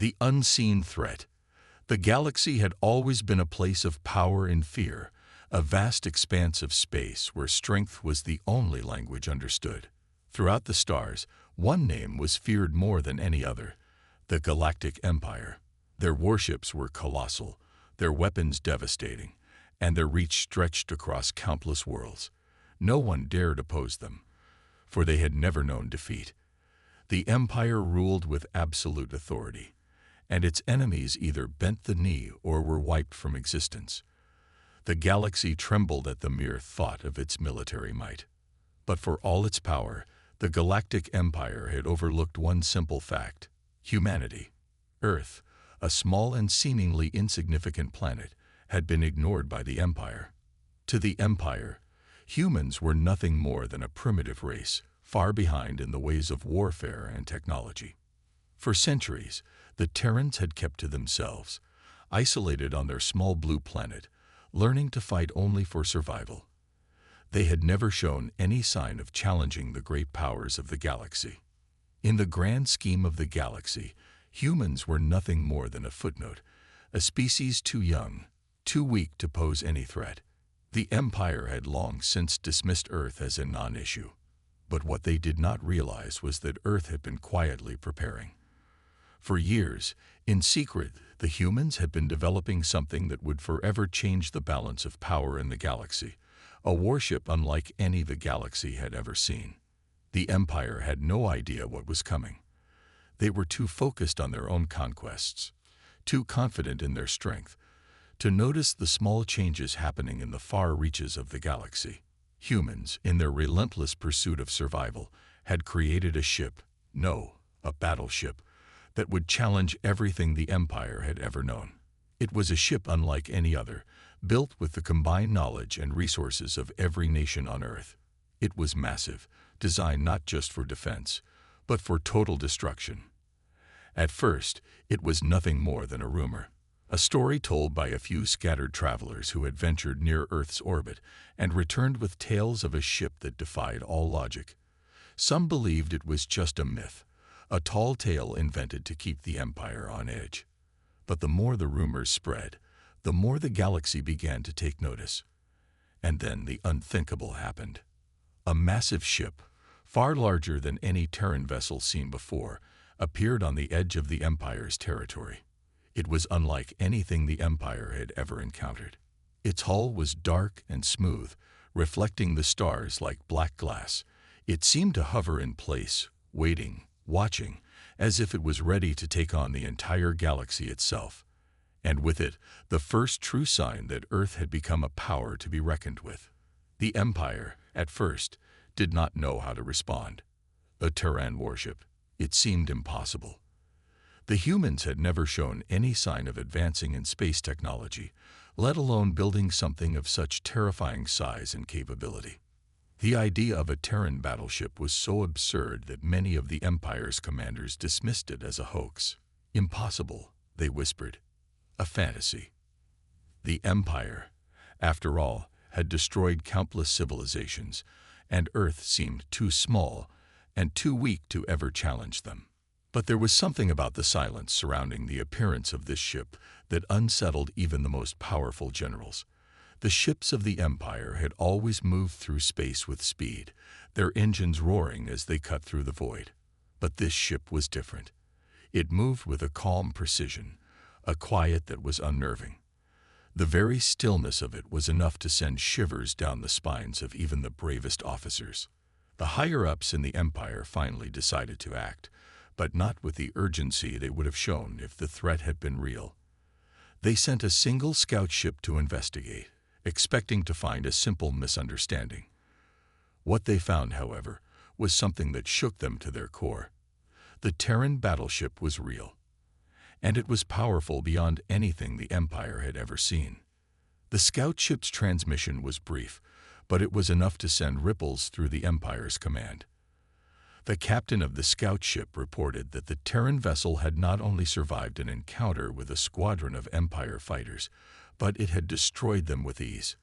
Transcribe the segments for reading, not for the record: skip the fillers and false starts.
The unseen threat. The galaxy had always been a place of power and fear, a vast expanse of space where strength was the only language understood. Throughout the stars, one name was feared more than any other: the Galactic Empire. Their warships were colossal, their weapons devastating, and their reach stretched across countless worlds. No one dared oppose them, for they had never known defeat. The Empire ruled with absolute authority, and its enemies either bent the knee or were wiped from existence. The galaxy trembled at the mere thought of its military might. But for all its power, the Galactic Empire had overlooked one simple fact: humanity. Earth, a small and seemingly insignificant planet, had been ignored by the Empire. To the Empire, humans were nothing more than a primitive race, far behind in the ways of warfare and technology. For centuries, the Terrans had kept to themselves, isolated on their small blue planet, learning to fight only for survival. They had never shown any sign of challenging the great powers of the galaxy. In the grand scheme of the galaxy, humans were nothing more than a footnote, a species too young, too weak to pose any threat. The Empire had long since dismissed Earth as a non-issue. But what they did not realize was that Earth had been quietly preparing. For years, in secret, the humans had been developing something that would forever change the balance of power in the galaxy, a warship unlike any the galaxy had ever seen. The Empire had no idea what was coming. They were too focused on their own conquests, too confident in their strength, to notice the small changes happening in the far reaches of the galaxy. Humans, in their relentless pursuit of survival, had created a ship, no, a battleship, that would challenge everything the Empire had ever known. It was a ship unlike any other, built with the combined knowledge and resources of every nation on Earth. It was massive, designed not just for defense, but for total destruction. At first, it was nothing more than a rumor, a story told by a few scattered travelers who had ventured near Earth's orbit and returned with tales of a ship that defied all logic. Some believed it was just a myth, a tall tale invented to keep the Empire on edge. But the more the rumors spread, the more the galaxy began to take notice. And then the unthinkable happened. A massive ship, far larger than any Terran vessel seen before, appeared on the edge of the Empire's territory. It was unlike anything the Empire had ever encountered. Its hull was dark and smooth, reflecting the stars like black glass. It seemed to hover in place, waiting, watching, as if it was ready to take on the entire galaxy itself. And with it, the first true sign that Earth had become a power to be reckoned with. The Empire, at first, did not know how to respond. A Terran warship. It seemed impossible. The humans had never shown any sign of advancing in space technology, let alone building something of such terrifying size and capability. The idea of a Terran battleship was so absurd that many of the Empire's commanders dismissed it as a hoax. Impossible, they whispered. A fantasy. The Empire, after all, had destroyed countless civilizations, and Earth seemed too small and too weak to ever challenge them. But there was something about the silence surrounding the appearance of this ship that unsettled even the most powerful generals. The ships of the Empire had always moved through space with speed, their engines roaring as they cut through the void. But this ship was different. It moved with a calm precision, a quiet that was unnerving. The very stillness of it was enough to send shivers down the spines of even the bravest officers. The higher-ups in the Empire finally decided to act, but not with the urgency they would have shown if the threat had been real. They sent a single scout ship to investigate, expecting to find a simple misunderstanding. What they found, however, was something that shook them to their core. The Terran battleship was real, and it was powerful beyond anything the Empire had ever seen. The scout ship's transmission was brief, but it was enough to send ripples through the Empire's command. The captain of the scout ship reported that the Terran vessel had not only survived an encounter with a squadron of Empire fighters, but it had destroyed them with ease.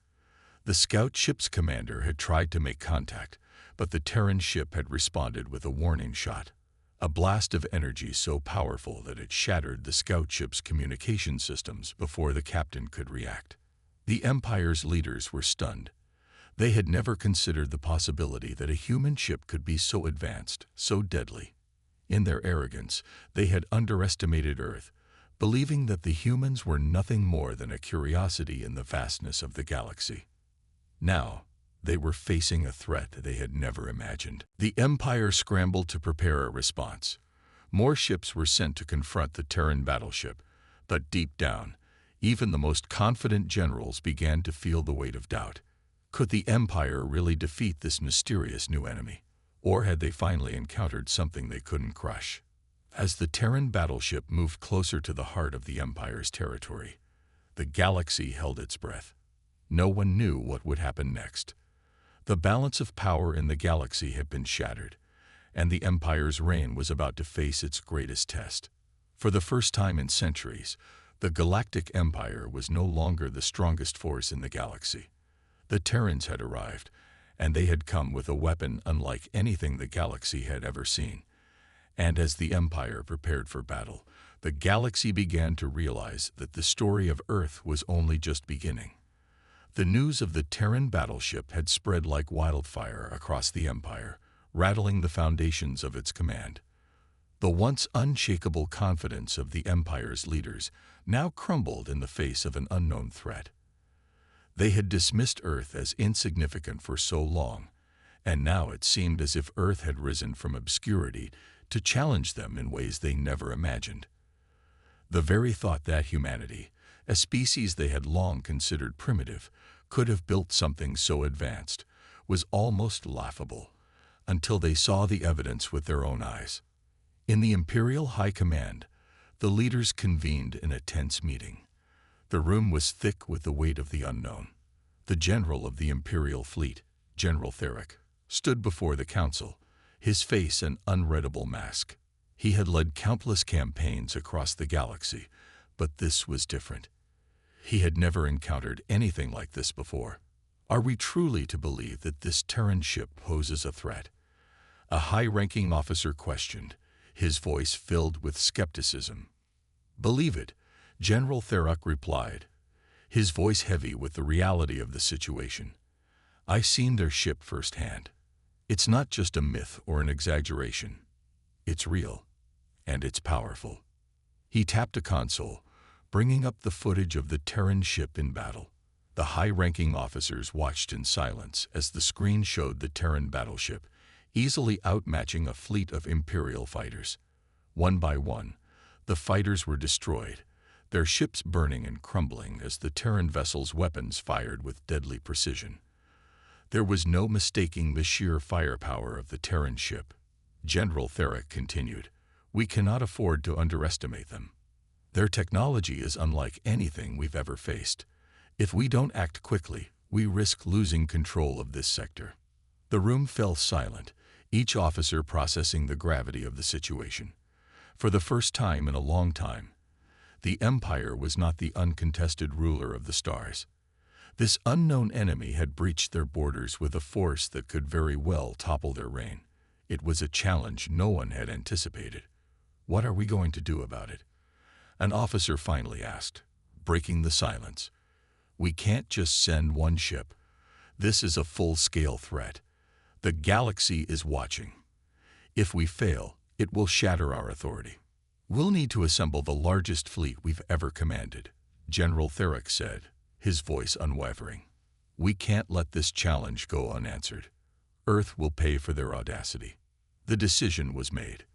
The scout ship's commander had tried to make contact, but the Terran ship had responded with a warning shot. a blast of energy so powerful that it shattered the scout ship's communication systems before the captain could react. The Empire's leaders were stunned. They had never considered the possibility that a human ship could be so advanced, so deadly. In their arrogance, they had underestimated Earth, believing that the humans were nothing more than a curiosity in the vastness of the galaxy. Now, they were facing a threat they had never imagined. The Empire scrambled to prepare a response. More ships were sent to confront the Terran battleship, but deep down, even the most confident generals began to feel the weight of doubt. Could the Empire really defeat this mysterious new enemy? Or had they finally encountered something they couldn't crush? As the Terran battleship moved closer to the heart of the Empire's territory, the galaxy held its breath. No one knew what would happen next. The balance of power in the galaxy had been shattered, and the Empire's reign was about to face its greatest test. For the first time in centuries, the Galactic Empire was no longer the strongest force in the galaxy. The Terrans had arrived, and they had come with a weapon unlike anything the galaxy had ever seen. And as the Empire prepared for battle, the galaxy began to realize that the story of Earth was only just beginning. The news of the Terran battleship had spread like wildfire across the Empire, rattling the foundations of its command. The once unshakable confidence of the Empire's leaders now crumbled in the face of an unknown threat. They had dismissed Earth as insignificant for so long, and now it seemed as if Earth had risen from obscurity to challenge them in ways they never imagined. The very thought that humanity, a species they had long considered primitive, could have built something so advanced was almost laughable, until they saw the evidence with their own eyes. In the Imperial High Command, the leaders convened in a tense meeting. The room was thick with the weight of the unknown. The general of the Imperial fleet, General Terran, stood before the council, his face an unreadable mask. He had led countless campaigns across the galaxy, but this was different. He had never encountered anything like this before. Are we truly to believe that this Terran ship poses a threat? A high-ranking officer questioned, his voice filled with skepticism. Believe it, General Terran replied, his voice heavy with the reality of the situation. I've seen their ship firsthand. It's not just a myth or an exaggeration. It's real, and it's powerful. He tapped a console, bringing up the footage of the Terran ship in battle. The high-ranking officers watched in silence as the screen showed the Terran battleship, easily outmatching a fleet of Imperial fighters. One by one, the fighters were destroyed, their ships burning and crumbling as the Terran vessels' weapons fired with deadly precision. There was no mistaking the sheer firepower of the Terran ship. General Terran continued, "We cannot afford to underestimate them. Their technology is unlike anything we've ever faced. If we don't act quickly, we risk losing control of this sector." The room fell silent, each officer processing the gravity of the situation. For the first time in a long time, the Empire was not the uncontested ruler of the stars. This unknown enemy had breached their borders with a force that could very well topple their reign. It was a challenge no one had anticipated. What are we going to do about it? An officer finally asked, breaking the silence. We can't just send one ship. This is a full-scale threat. The galaxy is watching. If we fail, it will shatter our authority. We'll need to assemble the largest fleet we've ever commanded, General Terran said, his voice unwavering. We can't let this challenge go unanswered. Earth will pay for their audacity. The decision was made.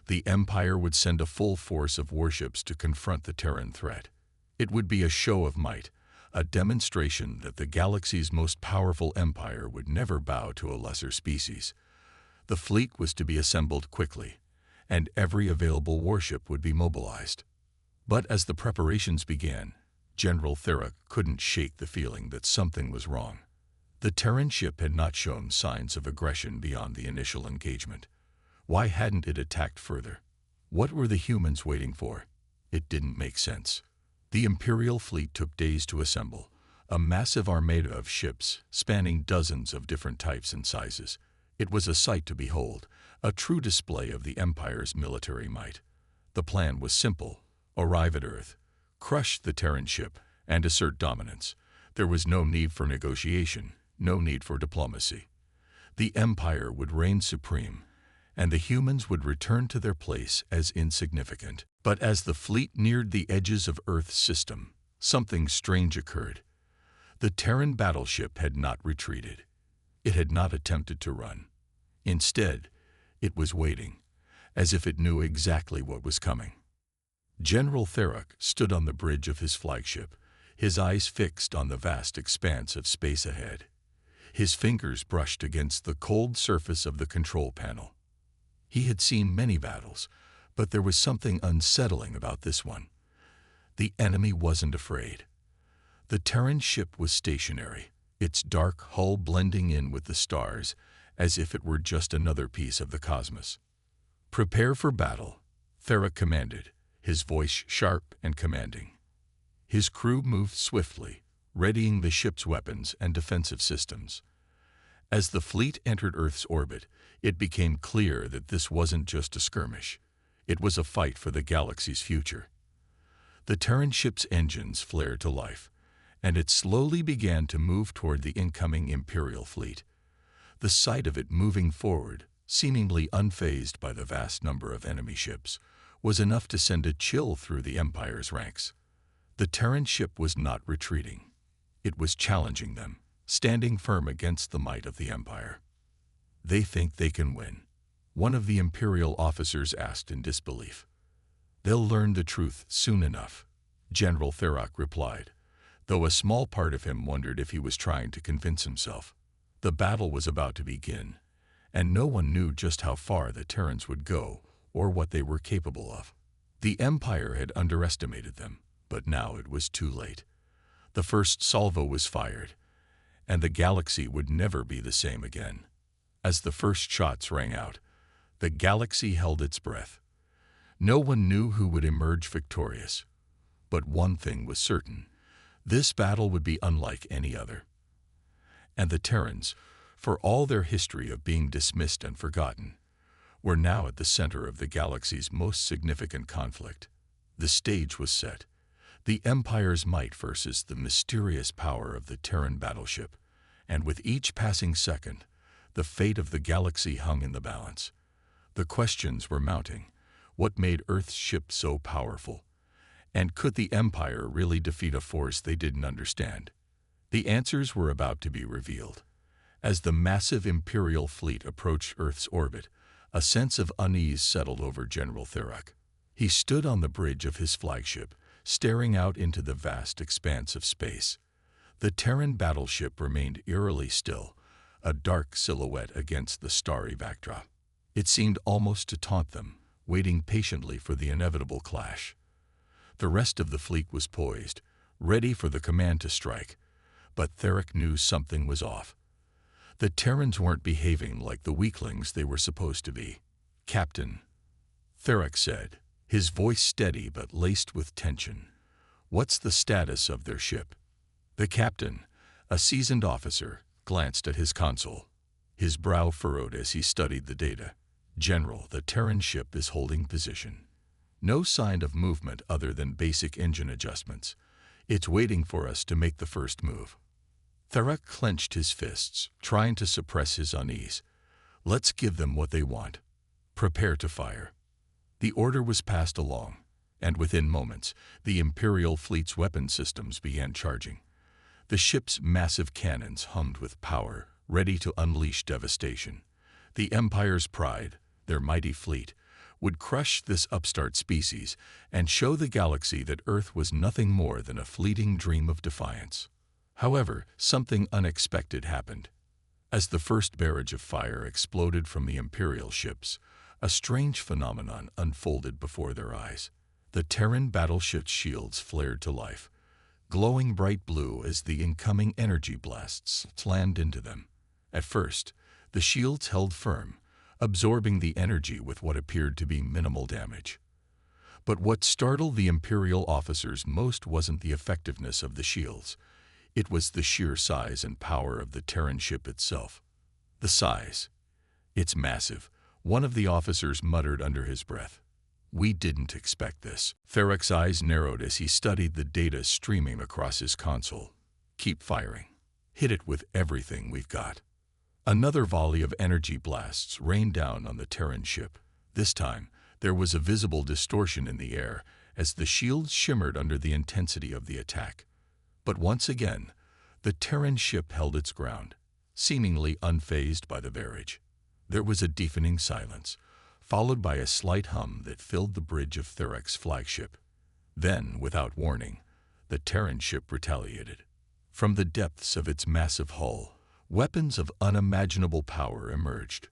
The Empire would send a full force of warships to confront the Terran threat. It would be a show of might, a demonstration that the galaxy's most powerful empire would never bow to a lesser species. The fleet was to be assembled quickly, and every available warship would be mobilized. But as the preparations began, General Terran couldn't shake the feeling that something was wrong. The Terran ship had not shown signs of aggression beyond the initial engagement. Why hadn't it attacked further? What were the humans waiting for? It didn't make sense. The Imperial fleet took days to assemble, a massive armada of ships spanning dozens of different types and sizes. It was a sight to behold, a true display of the Empire's military might. The plan was simple: arrive at Earth, crush the Terran ship, and assert dominance. There was no need for negotiation, no need for diplomacy. The Empire would reign supreme, and the humans would return to their place as insignificant. But as the fleet neared the edges of Earth's system, something strange occurred. The Terran battleship had not retreated. It had not attempted to run. Instead, it was waiting, as if it knew exactly what was coming. General Theric stood on the bridge of his flagship, his eyes fixed on the vast expanse of space ahead. His fingers brushed against the cold surface of the control panel. He had seen many battles, but there was something unsettling about this one. The enemy wasn't afraid. The Terran ship was stationary, its dark hull blending in with the stars, as if it were just another piece of the cosmos. "Prepare for battle," Theric commanded, his voice sharp and commanding. His crew moved swiftly, readying the ship's weapons and defensive systems. As the fleet entered Earth's orbit, it became clear that this wasn't just a skirmish. It was a fight for the galaxy's future. The Terran ship's engines flared to life, and it slowly began to move toward the incoming Imperial fleet. The sight of it moving forward, seemingly unfazed by the vast number of enemy ships, was enough to send a chill through the Empire's ranks. The Terran ship was not retreating. It was challenging them, standing firm against the might of the Empire. "They think they can win," one of the Imperial officers asked in disbelief. "They'll learn the truth soon enough," General Theric replied, though a small part of him wondered if he was trying to convince himself. The battle was about to begin, and no one knew just how far the Terrans would go or what they were capable of. The Empire had underestimated them, but now it was too late. The first salvo was fired, and the galaxy would never be the same again. As the first shots rang out, the galaxy held its breath. No one knew who would emerge victorious. But one thing was certain: this battle would be unlike any other. And the Terrans, for all their history of being dismissed and forgotten, were now at the center of the galaxy's most significant conflict. The stage was set: the Empire's might versus the mysterious power of the Terran battleship, and with each passing second, the fate of the galaxy hung in the balance. The questions were mounting. What made Earth's ship so powerful? And could the Empire really defeat a force they didn't understand? The answers were about to be revealed. As the massive Imperial fleet approached Earth's orbit, a sense of unease settled over General Theric. He stood on the bridge of his flagship, staring out into the vast expanse of space. The Terran battleship remained eerily still, a dark silhouette against the starry backdrop. It seemed almost to taunt them, waiting patiently for the inevitable clash. The rest of the fleet was poised, ready for the command to strike, but Theric knew something was off. The Terrans weren't behaving like the weaklings they were supposed to be. "Captain," Theric said, his voice steady but laced with tension, "what's the status of their ship?" The captain, a seasoned officer, glanced at his console. His brow furrowed as he studied the data. "General, the Terran ship is holding position. No sign of movement other than basic engine adjustments. It's waiting for us to make the first move." Theric clenched his fists, trying to suppress his unease. "Let's give them what they want. Prepare to fire." The order was passed along, and within moments, the Imperial fleet's weapon systems began charging. The ship's massive cannons hummed with power, ready to unleash devastation. The Empire's pride, their mighty fleet, would crush this upstart species and show the galaxy that Earth was nothing more than a fleeting dream of defiance. However, something unexpected happened. As the first barrage of fire exploded from the Imperial ships, a strange phenomenon unfolded before their eyes. The Terran battleship's shields flared to life, glowing bright blue as the incoming energy blasts slammed into them. At first, the shields held firm, absorbing the energy with what appeared to be minimal damage. But what startled the Imperial officers most wasn't the effectiveness of the shields. It was the sheer size and power of the Terran ship itself. The size. It's massive, One of the officers muttered under his breath, "We didn't expect this." Therak's eyes narrowed as he studied the data streaming across his console. "Keep firing. Hit it with everything we've got." Another volley of energy blasts rained down on the Terran ship. This time, there was a visible distortion in the air as the shields shimmered under the intensity of the attack. But once again, the Terran ship held its ground, seemingly unfazed by the barrage. There was a deafening silence, followed by a slight hum that filled the bridge of Therak's flagship. Then, without warning, the Terran ship retaliated. From the depths of its massive hull, weapons of unimaginable power emerged.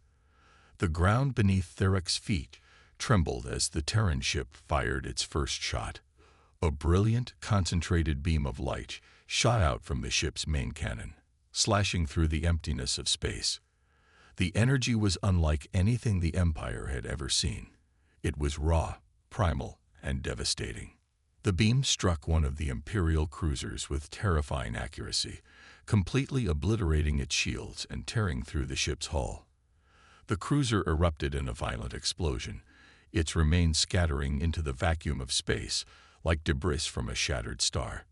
The ground beneath Therak's feet trembled as the Terran ship fired its first shot. A brilliant, concentrated beam of light shot out from the ship's main cannon, slashing through the emptiness of space. The energy was unlike anything the Empire had ever seen. It was raw, primal, and devastating. The beam struck one of the Imperial cruisers with terrifying accuracy, completely obliterating its shields and tearing through the ship's hull. The cruiser erupted in a violent explosion, its remains scattering into the vacuum of space like debris from a shattered star.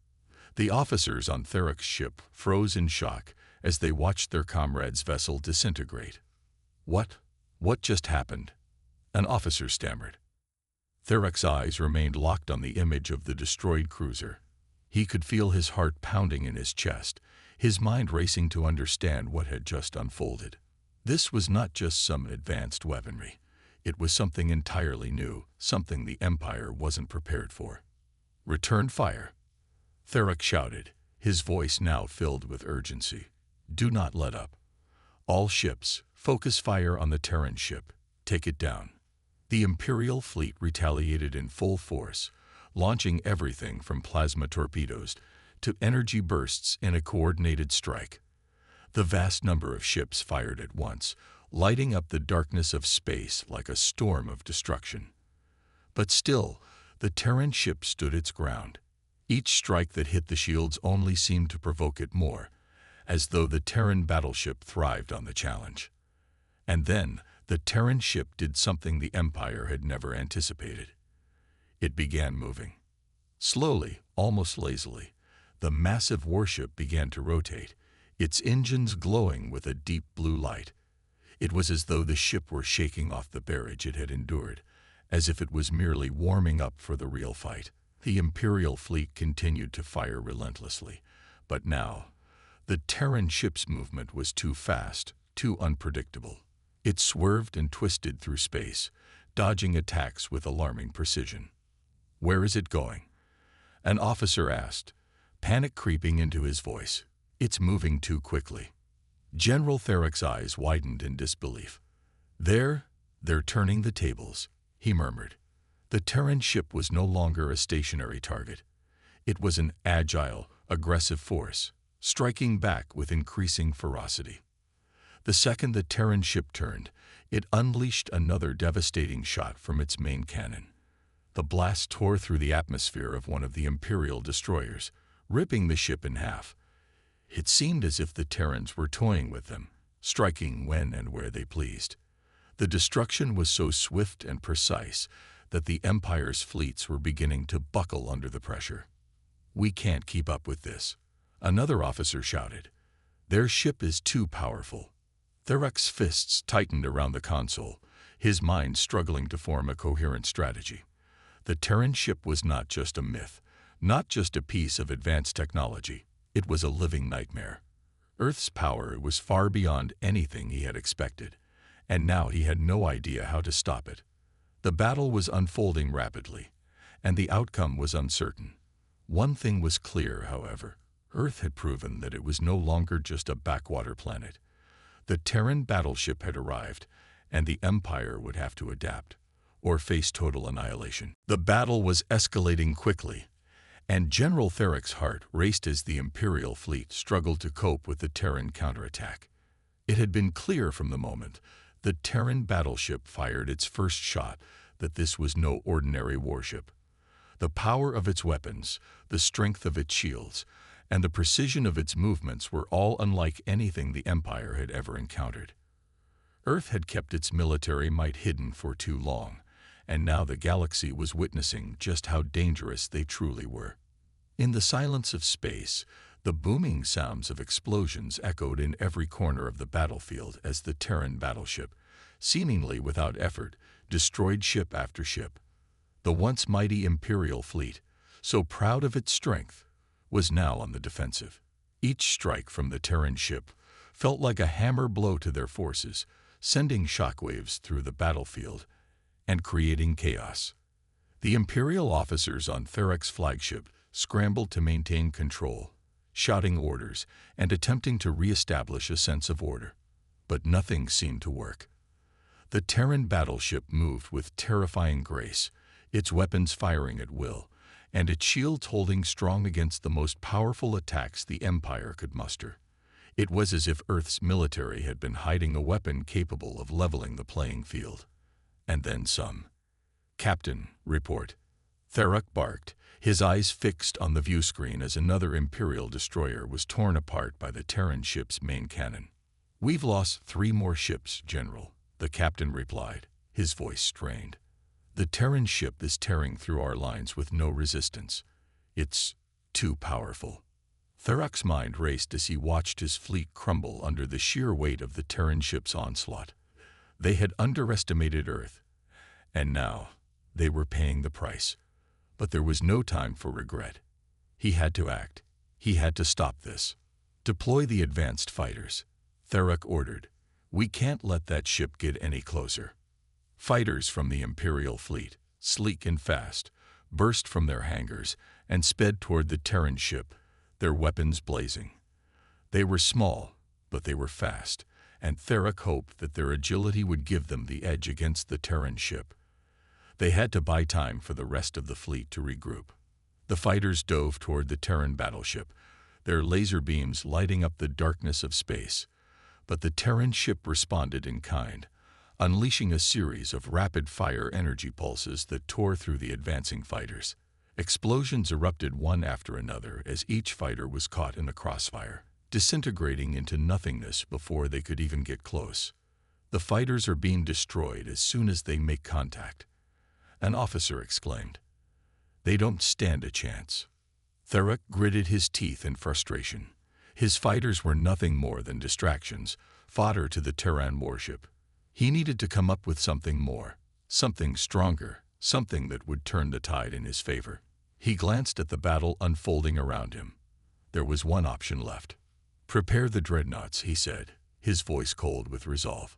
The officers on Therak's ship froze in shock as they watched their comrade's vessel disintegrate. What just happened?" An officer stammered. Therak's eyes remained locked on the image of the destroyed cruiser. He could feel his heart pounding in his chest, his mind racing to understand what had just unfolded. This was not just some advanced weaponry. It was something entirely new, something the Empire wasn't prepared for. "Return fire," Therak shouted, his voice now filled with urgency. "Do not let up. All ships, focus fire on the Terran ship. Take it down." The Imperial fleet retaliated in full force, launching everything from plasma torpedoes to energy bursts in a coordinated strike. The vast number of ships fired at once, lighting up the darkness of space like a storm of destruction. But still, the Terran ship stood its ground. Each strike that hit the shields only seemed to provoke it more, as though the Terran battleship thrived on the challenge. And then, the Terran ship did something the Empire had never anticipated. It began moving. Slowly, almost lazily, the massive warship began to rotate, its engines glowing with a deep blue light. It was as though the ship were shaking off the barrage it had endured, as if it was merely warming up for the real fight. The Imperial fleet continued to fire relentlessly, but now, the Terran ship's movement was too fast, too unpredictable. It swerved and twisted through space, dodging attacks with alarming precision. "Where is it going?" an officer asked, panic creeping into his voice. "It's moving too quickly." General Therak's eyes widened in disbelief. They're turning the tables," he murmured. The Terran ship was no longer a stationary target. It was an agile, aggressive force, striking back with increasing ferocity. The second the Terran ship turned, it unleashed another devastating shot from its main cannon. The blast tore through the atmosphere of one of the Imperial destroyers, ripping the ship in half. It seemed as if the Terrans were toying with them, striking when and where they pleased. The destruction was so swift and precise that the Empire's fleets were beginning to buckle under the pressure. "We can't keep up with this," another officer shouted. "Their ship is too powerful." Therak's fists tightened around the console, his mind struggling to form a coherent strategy. The Terran ship was not just a myth, not just a piece of advanced technology. It was a living nightmare. Earth's power was far beyond anything he had expected, and now he had no idea how to stop it. The battle was unfolding rapidly, and the outcome was uncertain. One thing was clear, however. Earth had proven that it was no longer just a backwater planet. The Terran battleship had arrived, and the Empire would have to adapt, or face total annihilation. The battle was escalating quickly, and General Therak's heart raced as the Imperial fleet struggled to cope with the Terran counterattack. It had been clear from the moment the Terran battleship fired its first shot that this was no ordinary warship. The power of its weapons, the strength of its shields, and the precision of its movements were all unlike anything the Empire had ever encountered. Earth had kept its military might hidden for too long, and now the galaxy was witnessing just how dangerous they truly were. In the silence of space, the booming sounds of explosions echoed in every corner of the battlefield as the Terran battleship, seemingly without effort, destroyed ship after ship. The once mighty Imperial fleet, so proud of its strength, was now on the defensive. Each strike from the Terran ship felt like a hammer blow to their forces, sending shockwaves through the battlefield and creating chaos. The Imperial officers on Therak's flagship scrambled to maintain control, shouting orders and attempting to re-establish a sense of order. But nothing seemed to work. The Terran battleship moved with terrifying grace, its weapons firing at will, and its shields holding strong against the most powerful attacks the Empire could muster. It was as if Earth's military had been hiding a weapon capable of leveling the playing field. And then some. "Captain, report." Therak barked, his eyes fixed on the viewscreen as another Imperial destroyer was torn apart by the Terran ship's main cannon. "We've lost 3 more ships, General," the captain replied, his voice strained. "The Terran ship is tearing through our lines with no resistance. It's too powerful." Therak's mind raced as he watched his fleet crumble under the sheer weight of the Terran ship's onslaught. They had underestimated Earth, and now they were paying the price. But there was no time for regret. He had to act. He had to stop this. "Deploy the advanced fighters," Therak ordered. "We can't let that ship get any closer." Fighters from the Imperial fleet, sleek and fast, burst from their hangars and sped toward the Terran ship, their weapons blazing. They were small, but they were fast, and Therak hoped that their agility would give them the edge against the Terran ship. They had to buy time for the rest of the fleet to regroup. The fighters dove toward the Terran battleship, their laser beams lighting up the darkness of space. But the Terran ship responded in kind, unleashing a series of rapid-fire energy pulses that tore through the advancing fighters. Explosions erupted one after another as each fighter was caught in the crossfire, disintegrating into nothingness before they could even get close. "The fighters are being destroyed as soon as they make contact," an officer exclaimed. "They don't stand a chance." Therak gritted his teeth in frustration. His fighters were nothing more than distractions, fodder to the Terran warship. He needed to come up with something more, something stronger, something that would turn the tide in his favor. He glanced at the battle unfolding around him. There was one option left. "Prepare the dreadnoughts," he said, his voice cold with resolve.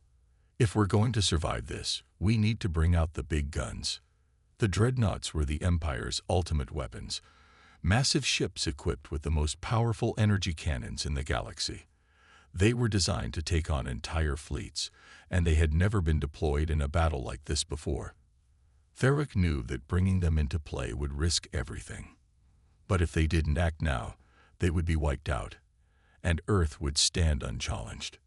"If we're going to survive this, we need to bring out the big guns." The dreadnoughts were the Empire's ultimate weapons, massive ships equipped with the most powerful energy cannons in the galaxy. They were designed to take on entire fleets, and they had never been deployed in a battle like this before. Therak knew that bringing them into play would risk everything. But if they didn't act now, they would be wiped out, and Earth would stand unchallenged.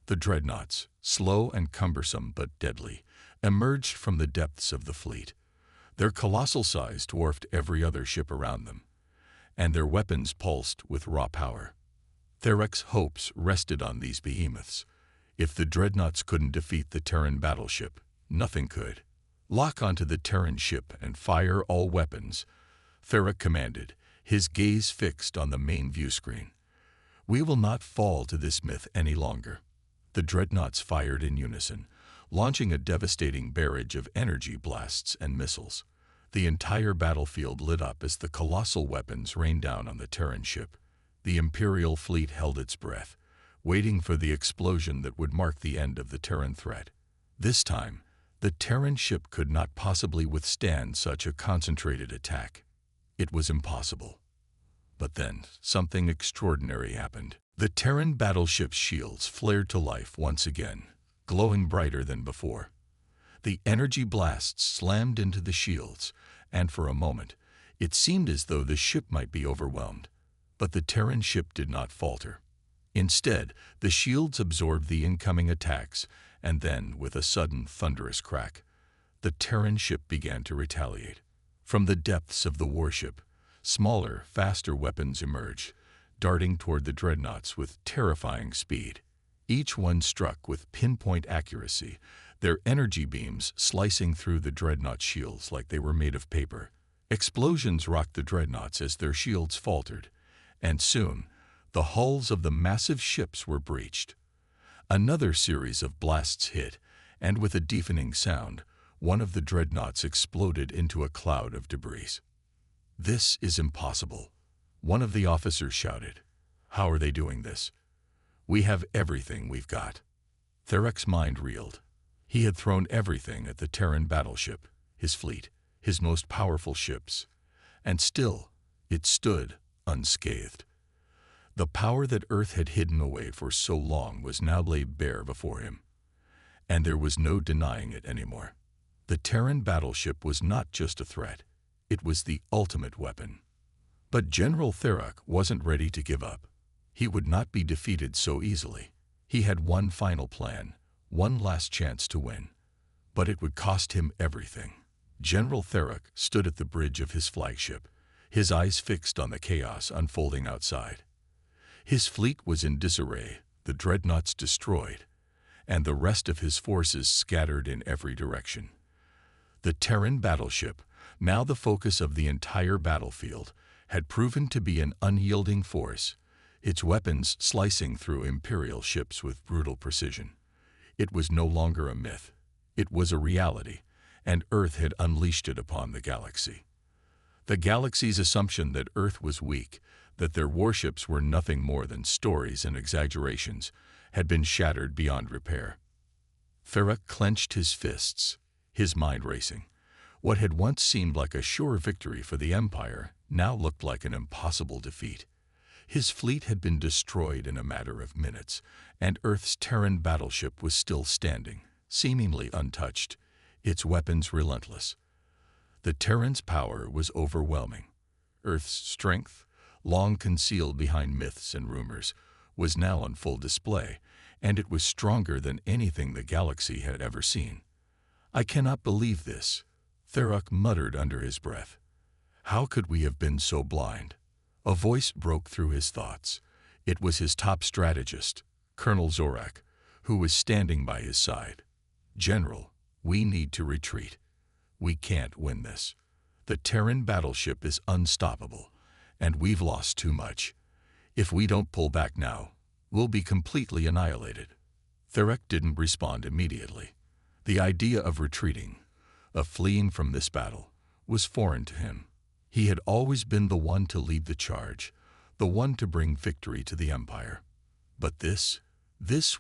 The dreadnoughts, slow and cumbersome but deadly, emerged from the depths of the fleet. Their colossal size dwarfed every other ship around them, and their weapons pulsed with raw power. Therak's hopes rested on these behemoths. If the dreadnoughts couldn't defeat the Terran battleship, nothing could. "Lock onto the Terran ship and fire all weapons," Therak commanded, his gaze fixed on the main viewscreen. "We will not fall to this myth any longer." The dreadnoughts fired in unison, launching a devastating barrage of energy blasts and missiles. The entire battlefield lit up as the colossal weapons rained down on the Terran ship. The Imperial fleet held its breath, waiting for the explosion that would mark the end of the Terran threat. This time, the Terran ship could not possibly withstand such a concentrated attack. It was impossible. But then, something extraordinary happened. The Terran battleship's shields flared to life once again, glowing brighter than before. The energy blasts slammed into the shields, and for a moment, it seemed as though the ship might be overwhelmed. But the Terran ship did not falter. Instead, the shields absorbed the incoming attacks, and then, with a sudden thunderous crack, the Terran ship began to retaliate. From the depths of the warship, smaller, faster weapons emerged, darting toward the dreadnoughts with terrifying speed. each one struck with pinpoint accuracy, their energy beams slicing through the dreadnought shields like they were made of paper. Explosions rocked the dreadnoughts as their shields faltered, and soon the hulls of the massive ships were breached. Another series of blasts hit, and with a deafening sound, one of the dreadnoughts exploded into a cloud of debris. "This is impossible," one of the officers shouted. "How are they doing this? We have everything we've got." Therak's mind reeled. He had thrown everything at the Terran battleship, his fleet, his most powerful ships, and still it stood unscathed. The power that Earth had hidden away for so long was now laid bare before him, and there was no denying it anymore. The Terran battleship was not just a threat, it was the ultimate weapon. But General Therak wasn't ready to give up. He would not be defeated so easily. He had one final plan, one last chance to win, but it would cost him everything. General Therak stood at the bridge of his flagship, his eyes fixed on the chaos unfolding outside. His fleet was in disarray, the dreadnoughts destroyed, and the rest of his forces scattered in every direction. The Terran battleship, now the focus of the entire battlefield, had proven to be an unyielding force, its weapons slicing through Imperial ships with brutal precision. It was no longer a myth. It was a reality, and Earth had unleashed it upon the galaxy. The galaxy's assumption that Earth was weak, that their warships were nothing more than stories and exaggerations, had been shattered beyond repair. Therak clenched his fists, his mind racing. What had once seemed like a sure victory for the Empire now looked like an impossible defeat. His fleet had been destroyed in a matter of minutes, and Earth's Terran battleship was still standing, seemingly untouched, its weapons relentless. The Terran's power was overwhelming. Earth's strength, long concealed behind myths and rumors, was now on full display, and it was stronger than anything the galaxy had ever seen. "I cannot believe this," Therak muttered under his breath. "How could we have been so blind?" A voice broke through his thoughts. It was his top strategist, Colonel Zorak, who was standing by his side. "General, we need to retreat. We can't win this. The Terran battleship is unstoppable, and we've lost too much. If we don't pull back now, we'll be completely annihilated." Therak didn't respond immediately. The idea of retreating, of fleeing from this battle, was foreign to him. He had always been the one to lead the charge, the one to bring victory to the Empire. But this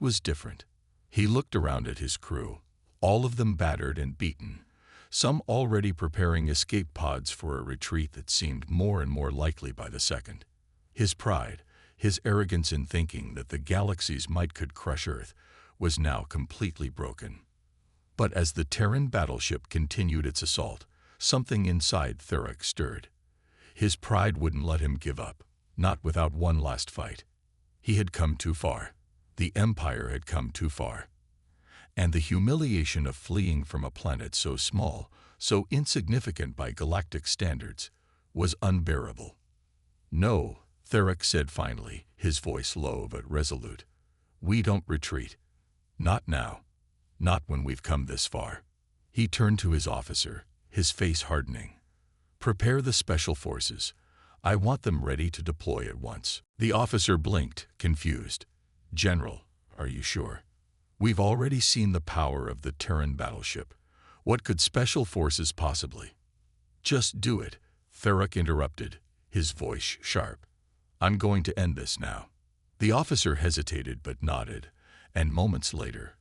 was different. He looked around at his crew, all of them battered and beaten, some already preparing escape pods for a retreat that seemed more and more likely by the second. His pride, his arrogance in thinking that the galaxy's might could crush Earth, was now completely broken. But as the Terran battleship continued its assault, something inside Therak stirred. His pride wouldn't let him give up, not without one last fight. He had come too far. The Empire had come too far. And the humiliation of fleeing from a planet so small, so insignificant by galactic standards, was unbearable. "No," Therak said finally, his voice low but resolute. "We don't retreat. Not now. Not when we've come this far." He turned to his officer, his face hardening. "Prepare the special forces. I want them ready to deploy at once." The officer blinked, confused. "General, are you sure? We've already seen the power of the Terran battleship. What could special forces possibly?" "Just do it," Therak interrupted, his voice sharp. "I'm going to end this now." The officer hesitated but nodded, and moments later,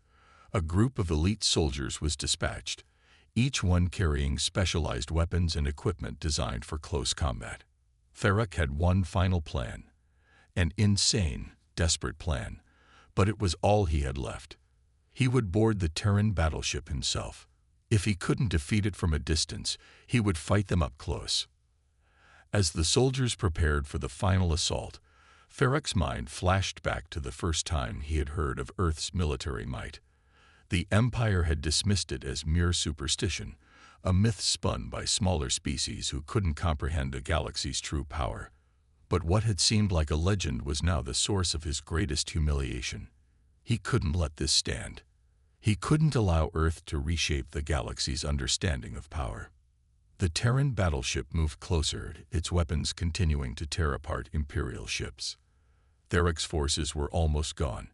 a group of elite soldiers was dispatched, each one carrying specialized weapons and equipment designed for close combat. Therak had one final plan, an insane, desperate plan, but it was all he had left. He would board the Terran battleship himself. If he couldn't defeat it from a distance, he would fight them up close. As the soldiers prepared for the final assault, Therak's mind flashed back to the first time he had heard of Earth's military might. The Empire had dismissed it as mere superstition, a myth spun by smaller species who couldn't comprehend a galaxy's true power. But what had seemed like a legend was now the source of his greatest humiliation. He couldn't let this stand. He couldn't allow Earth to reshape the galaxy's understanding of power. The Terran battleship moved closer, its weapons continuing to tear apart Imperial ships. Therak's forces were almost gone,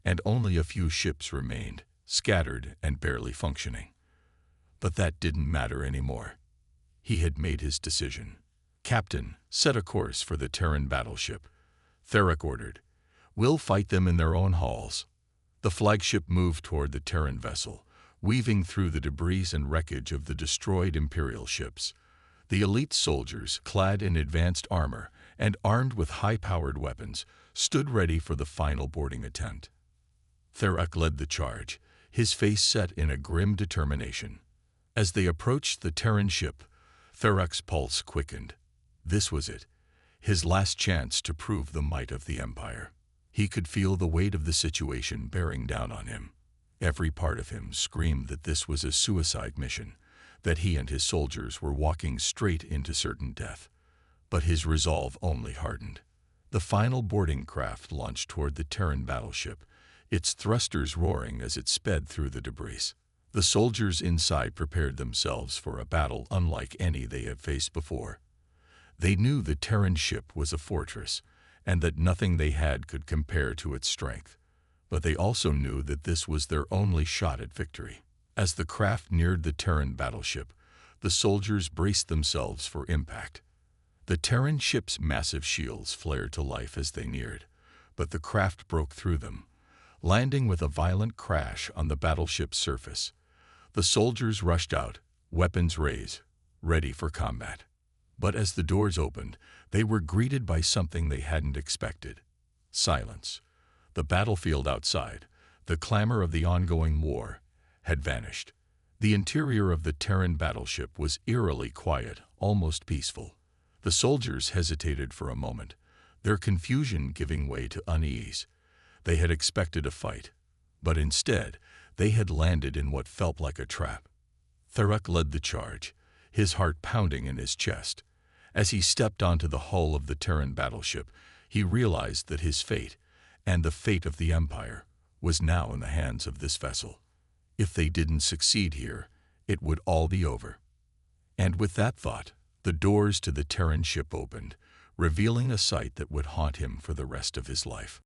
and only a few ships remained, scattered and barely functioning. But that didn't matter anymore. He had made his decision. "Captain, set a course for the Terran battleship," Therak ordered. "We'll fight them in their own halls." The flagship moved toward the Terran vessel, weaving through the debris and wreckage of the destroyed Imperial ships. The elite soldiers, clad in advanced armor and armed with high-powered weapons, stood ready for the final boarding attempt. Therak led the charge, his face set in a grim determination. As they approached the Terran ship, Therak's pulse quickened. This was it, his last chance to prove the might of the Empire. He could feel the weight of the situation bearing down on him. Every part of him screamed that this was a suicide mission, that he and his soldiers were walking straight into certain death. But his resolve only hardened. The final boarding craft launched toward the Terran battleship, its thrusters roaring as it sped through the debris. The soldiers inside prepared themselves for a battle unlike any they had faced before. They knew the Terran ship was a fortress, and that nothing they had could compare to its strength. But they also knew that this was their only shot at victory. As the craft neared the Terran battleship, the soldiers braced themselves for impact. The Terran ship's massive shields flared to life as they neared, but the craft broke through them, landing with a violent crash on the battleship's surface. The soldiers rushed out, weapons raised, ready for combat. But as the doors opened, they were greeted by something they hadn't expected. Silence. The battlefield outside, the clamor of the ongoing war, had vanished. The interior of the Terran battleship was eerily quiet, almost peaceful. The soldiers hesitated for a moment, their confusion giving way to unease. They had expected a fight, but instead, they had landed in what felt like a trap. Therak led the charge, his heart pounding in his chest. As he stepped onto the hull of the Terran battleship, he realized that his fate, and the fate of the Empire, was now in the hands of this vessel. If they didn't succeed here, it would all be over. And with that thought, the doors to the Terran ship opened, revealing a sight that would haunt him for the rest of his life.